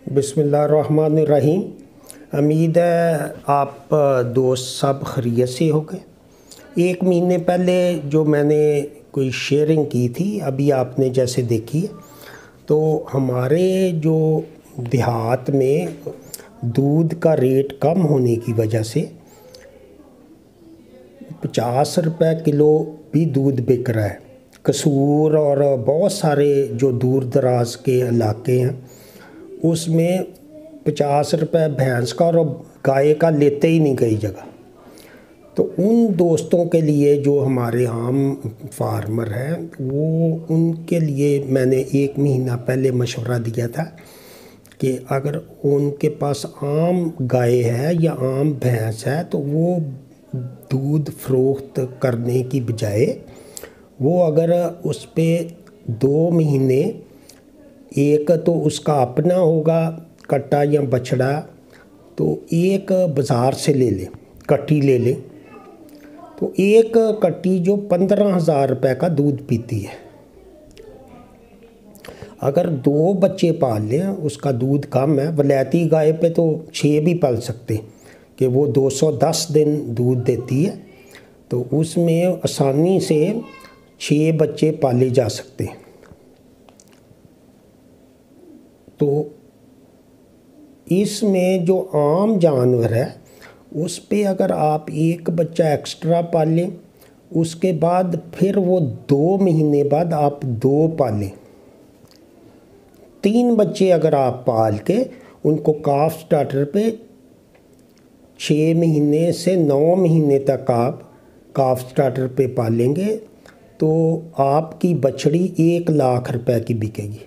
बिस्मिल्लाहिर्रहमानिर्रहीम। उम्मीद है आप दोस्त सब खैरियत से हो गए। एक महीने पहले जो मैंने कोई शेयरिंग की थी, अभी आपने जैसे देखी है, तो हमारे जो देहात में दूध का रेट कम होने की वजह से 50 रुपये किलो भी दूध बिक रहा है। कसूर और बहुत सारे जो दूर दराज के इलाके हैं उसमें 50 रुपये भैंस का और गाय का लेते ही नहीं कई जगह। तो उन दोस्तों के लिए जो हमारे आम फार्मर हैं, वो उनके लिए मैंने एक महीना पहले मशवरा दिया था कि अगर उनके पास आम गाय है या आम भैंस है तो वो दूध फ़रोख्त करने की बजाय वो अगर उस पे 2 महीने, एक तो उसका अपना होगा कट्टा या बछड़ा, तो एक बाज़ार से ले लें, कट्टी ले लें, तो एक कट्टी जो 15,000 रुपये का दूध पीती है। अगर 2 बच्चे पाल लें, उसका दूध कम है, वलैती गाय पे तो 6 भी पाल सकते कि वो 210 दिन दूध देती है, तो उसमें आसानी से 6 बच्चे पाले जा सकते हैं। तो इसमें जो आम जानवर है उस पे अगर आप एक बच्चा एक्स्ट्रा पालें, उसके बाद फिर वो 2 महीने बाद आप 2 पालें, 3 बच्चे अगर आप पाल के उनको काफ स्टार्टर पे 6 महीने से 9 महीने तक आप काफ स्टार्टर पे पालेंगे तो आपकी बछड़ी 1 लाख रुपए की बिकेगी।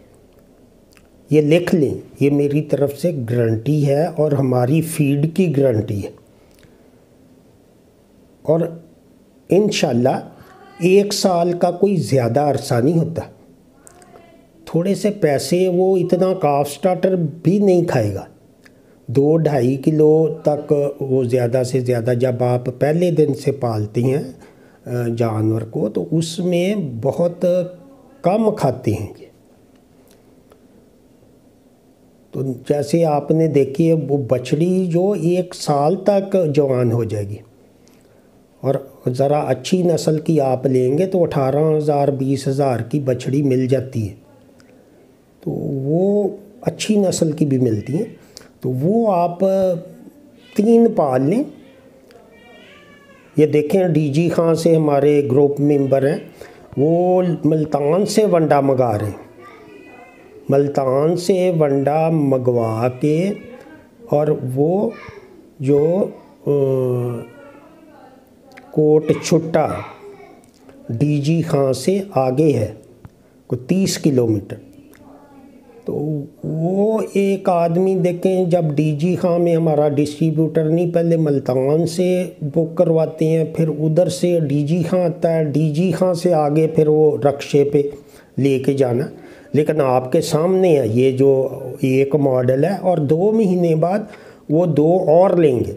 ये लिख लें, ये मेरी तरफ से गारंटी है और हमारी फीड की गारंटी है। और इंशाल्लाह 1 साल का कोई ज़्यादा अरसा नहीं होता। थोड़े से पैसे वो इतना काफ स्टार्टर भी नहीं खाएगा। 2-2.5 किलो तक वो ज़्यादा से ज़्यादा, जब आप पहले दिन से पालते हैं जानवर को, तो उसमें बहुत कम खाते हैं ये। तो जैसे आपने देखी है, वो बछड़ी जो 1 साल तक जवान हो जाएगी, और ज़रा अच्छी नस्ल की आप लेंगे तो 18,000 20,000 की बछड़ी मिल जाती है। तो वो अच्छी नस्ल की भी मिलती हैं। तो वो आप 3 पाल लें। ये देखें, डीजी खां से हमारे ग्रुप मेंबर हैं, वो मुल्तान से वंडा मंगा रहे हैं। मुल्तान से वंडा मंगवा के, और वो जो कोट छुट्टा डीजी खां से आगे है को 30 किलोमीटर। तो वो एक आदमी देखें, जब डीजी खां में हमारा डिस्ट्रीब्यूटर नहीं, पहले मुल्तान से बुक करवाते हैं, फिर उधर से डीजी खां आता है, डीजी खां से आगे फिर वो रक्शे पे लेके जाना। लेकिन आपके सामने है ये जो एक मॉडल है, और 2 महीने बाद वो 2 और लेंगे।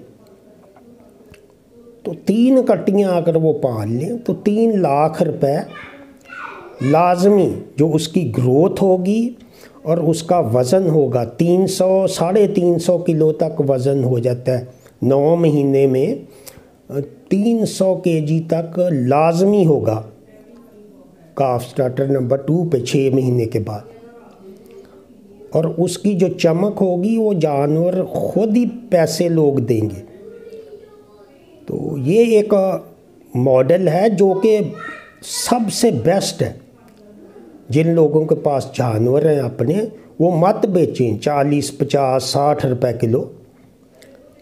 तो 3 कट्टियाँ अगर वो पाल लें तो 3 लाख रुपए लाजमी, जो उसकी ग्रोथ होगी और उसका वज़न होगा 300 350 किलो तक वज़न हो जाता है। 9 महीने में 300 केजी तक लाजमी होगा काफ स्टार्टर नंबर 2 पे 6 महीने के बाद। और उसकी जो चमक होगी वो जानवर खुद ही पैसे लोग देंगे। तो ये एक मॉडल है जो कि सबसे बेस्ट है। जिन लोगों के पास जानवर हैं अपने, वो मत बेचें 40 50 60 रुपए किलो।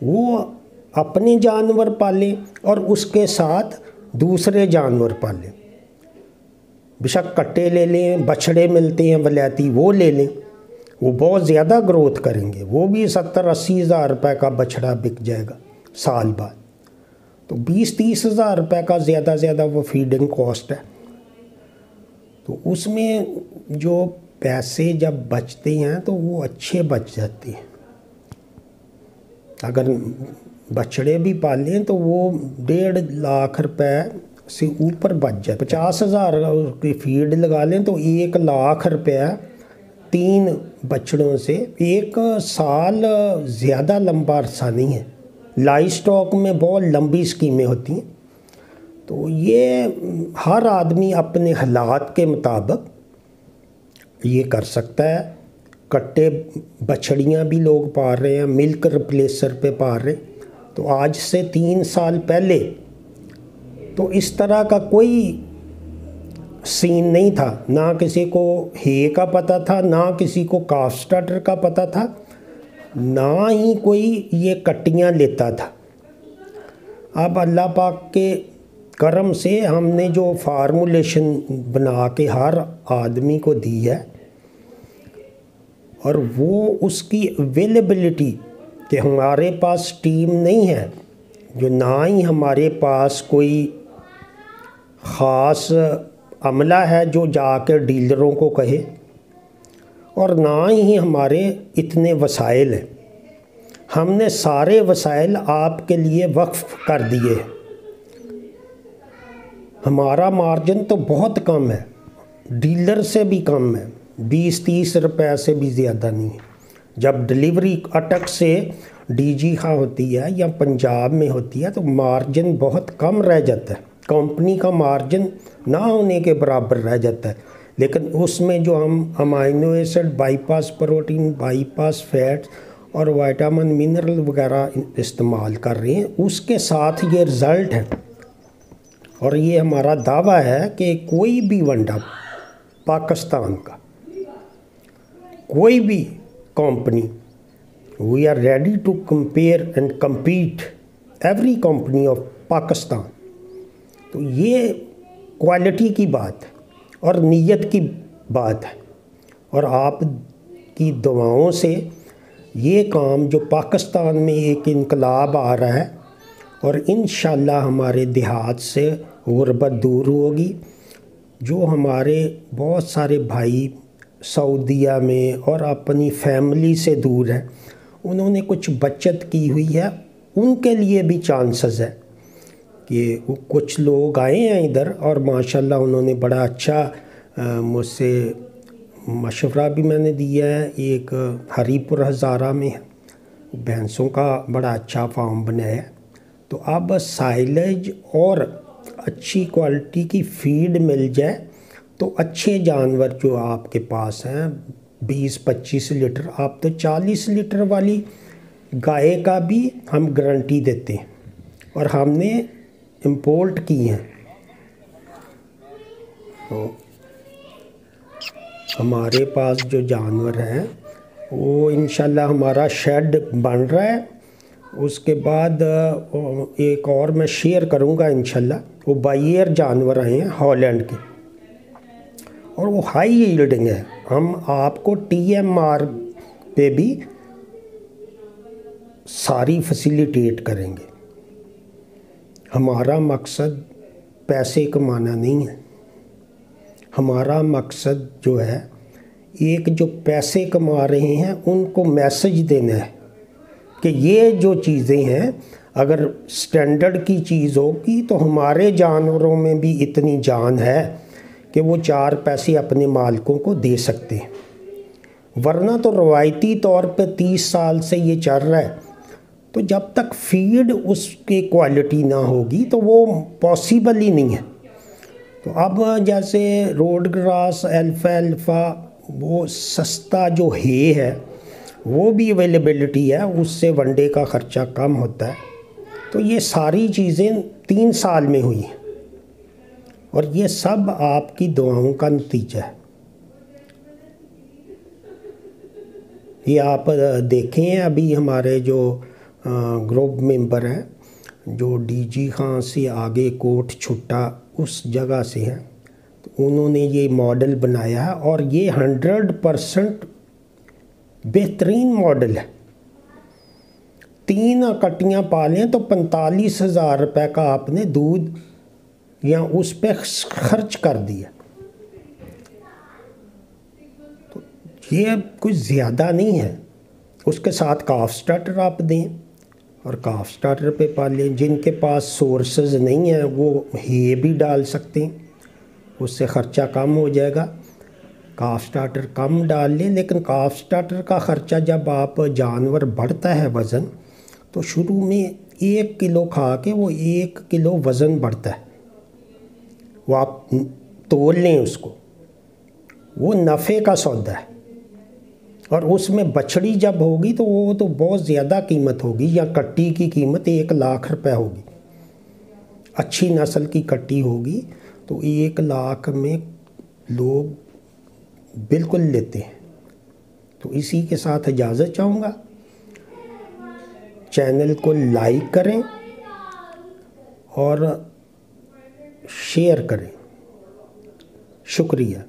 वो अपने जानवर पालें और उसके साथ दूसरे जानवर पालें। बेशक कट्टे ले लें, बछड़े मिलते हैं वलैती, वो ले लें, वो बहुत ज़्यादा ग्रोथ करेंगे। वो भी 70-80 हज़ार रुपये का बछड़ा बिक जाएगा साल बाद। तो 20-30 हज़ार रुपये का ज़्यादा वो फीडिंग कॉस्ट है। तो उसमें जो पैसे जब बचते हैं तो वो अच्छे बच जाते हैं। अगर बछड़े भी पालें तो वो 1.5 लाख रुपए से ऊपर बच जाए। 50,000 की फीड लगा लें तो 1 लाख रुपया 3 بچڑوں سے 1 سال زیادہ لمبا عرصہ نہیں ہے. لائف سٹاک میں بہت لمبی اسکیمیں ہوتی ہیں. تو یہ ہر آدمی اپنے حالات کے مطابق یہ کر سکتا ہے. کٹے بچڑیاں بھی لوگ پال رہے ہیں، ملک ریپلیسر پہ پال رہے ہیں. تو آج سے 3 سال پہلے تو اس طرح کا کوئی سین نہیں تھا. نہ کسی کو ہے کا پتہ تھا، نہ کسی کو کاف سٹارٹر کا پتہ تھا، نہ ہی کوئی یہ کٹیاں لیتا تھا. اب اللہ پاک کے کرم سے ہم نے جو فارمولیشن بنا کے ہر آدمی کو دی ہے، اور وہ اس کی اویلیبلٹی کہ ہمارے پاس ٹیم نہیں ہے، جو نہ ہی ہمارے پاس کوئی خاص عملہ ہے جو جا کے ڈیلروں کو کہے، اور نہ ہی ہمارے اتنے وسائل ہیں. ہم نے سارے وسائل آپ کے لیے وقف کر دیے. ہمارا مارجن تو بہت کم ہے، ڈیلر سے بھی کم ہے، 20-30 روپے سے بھی زیادہ نہیں ہے. جب ڈلیوری اٹک سے ڈی جی خاں ہوتی ہے یا پنجاب میں ہوتی ہے تو مارجن بہت کم رہ جاتا ہے. کمپنی کا مارجن نہ ہونے کے برابر رہ جاتا ہے. لیکن اس میں جو ہم amino acid, bypass protein, bypass fat اور وائٹامن منرل وغیرہ استعمال کر رہے ہیں، اس کے ساتھ یہ رزلٹ ہے. اور یہ ہمارا دعویٰ ہے کہ کوئی بھی ونڈا پاکستان کا، کوئی بھی company, we are ready to compare and compete every company of Pakistan. تو یہ کوالٹی کی بات ہے اور نیت کی بات ہے، اور آپ کی دعاؤں سے یہ کام جو پاکستان میں ایک انقلاب آ رہا ہے، اور انشاءاللہ ہمارے دیہات سے غربت دور ہوگی. جو ہمارے بہت سارے بھائی سعودیہ میں اور اپنی فیملی سے دور ہیں، انہوں نے کچھ بچت کی ہوئی ہے، ان کے لیے بھی چانسز ہے کہ کچھ لوگ آئے ہیں ادھر، اور ماشاءاللہ انہوں نے بڑا اچھا مجھ سے مشورہ بھی میں نے دیا ہے. ایک ہری پور ہزارہ میں بھینسوں کا بڑا اچھا فارم بنایا ہے. تو اب سائلج اور اچھی کوالٹی کی فیڈ مل جائے تو اچھے جانور جو آپ کے پاس ہیں 20-25 لیٹر، آپ تو 40 لیٹر والی گائے کا بھی ہم گارنٹی دیتے ہیں، اور ہم نے امپورٹ کی ہیں. تو ہمارے پاس جو جانور ہیں وہ انشاءاللہ ہمارا شیڈ بن رہا ہے. اس کے بعد ایک اور میں شیئر کروں گا انشاءاللہ. وہ بائیر جانور آئے ہیں ہالینڈ کے، اور وہ ہائی ایلڈنگ ہے. ہم آپ کو ٹی ایم آر پہ بھی ساری فیسیلیٹیٹ کریں گے. ہمارا مقصد پیسے کمانا نہیں ہے. ہمارا مقصد جو ہے، ایک جو پیسے کما رہے ہیں ان کو میسج دینا ہے کہ یہ جو چیزیں ہیں اگر سٹینڈرڈ کی چیز ہوگی تو ہمارے جانوروں میں بھی اتنی جان ہے کہ وہ 4 پیسے اپنے مالکوں کو دے سکتے ہیں. ورنہ تو روایتی طور پہ 30 سال سے یہ چل رہا ہے. تو جب تک فیڈ اس کی کوالٹی نہ ہوگی تو وہ پاسیبل ہی نہیں ہے. تو اب جیسے روڈ گراس، الفا، وہ سستا جو ہے وہ بھی اویلیبلٹی ہے، اس سے ونڈے کا خرچہ کم ہوتا ہے. تو یہ ساری چیزیں 3 سال میں ہوئی ہیں، اور یہ سب آپ کی دعاؤں کا نتیجہ ہے. یہ آپ دیکھیں ابھی ہمارے جو گروپ ممبر ہیں جو ڈی جی خاں سے آگے کوٹ چھٹا اس جگہ سے ہیں، تو انہوں نے یہ ماڈل بنایا ہے، اور یہ 100% بہترین ماڈل ہے. 3 کٹیاں پالیں تو 45,000 روپے کا آپ نے دودھ یا اس پہ خرچ کر دیا. تو یہ کچھ زیادہ نہیں ہے. اس کے ساتھ کاف سٹارٹر آپ دیں اور کاف سٹارٹر پہ پالیں. جن کے پاس سورسز نہیں ہیں وہ ہے بھی ڈال سکتے ہیں، اس سے خرچہ کم ہو جائے گا. काफ स्टार्टर कम डाल लें, लेकिन काफ स्टार्टर का ख़र्चा जब आप जानवर बढ़ता है वज़न, तो शुरू में 1 किलो खा के वो 1 किलो वज़न बढ़ता है, वो आप तोल लें उसको, वो नफ़े का सौदा है। और उसमें बछड़ी जब होगी तो वो तो बहुत ज़्यादा कीमत होगी, या कट्टी की कीमत 1 लाख रुपए होगी। अच्छी नस्ल की कट्टी होगी तो 1 लाख में लोग बिल्कुल लेते हैं। तो इसी के साथ इजाज़त चाहूँगा। चैनल को लाइक करें और शेयर करें। शुक्रिया।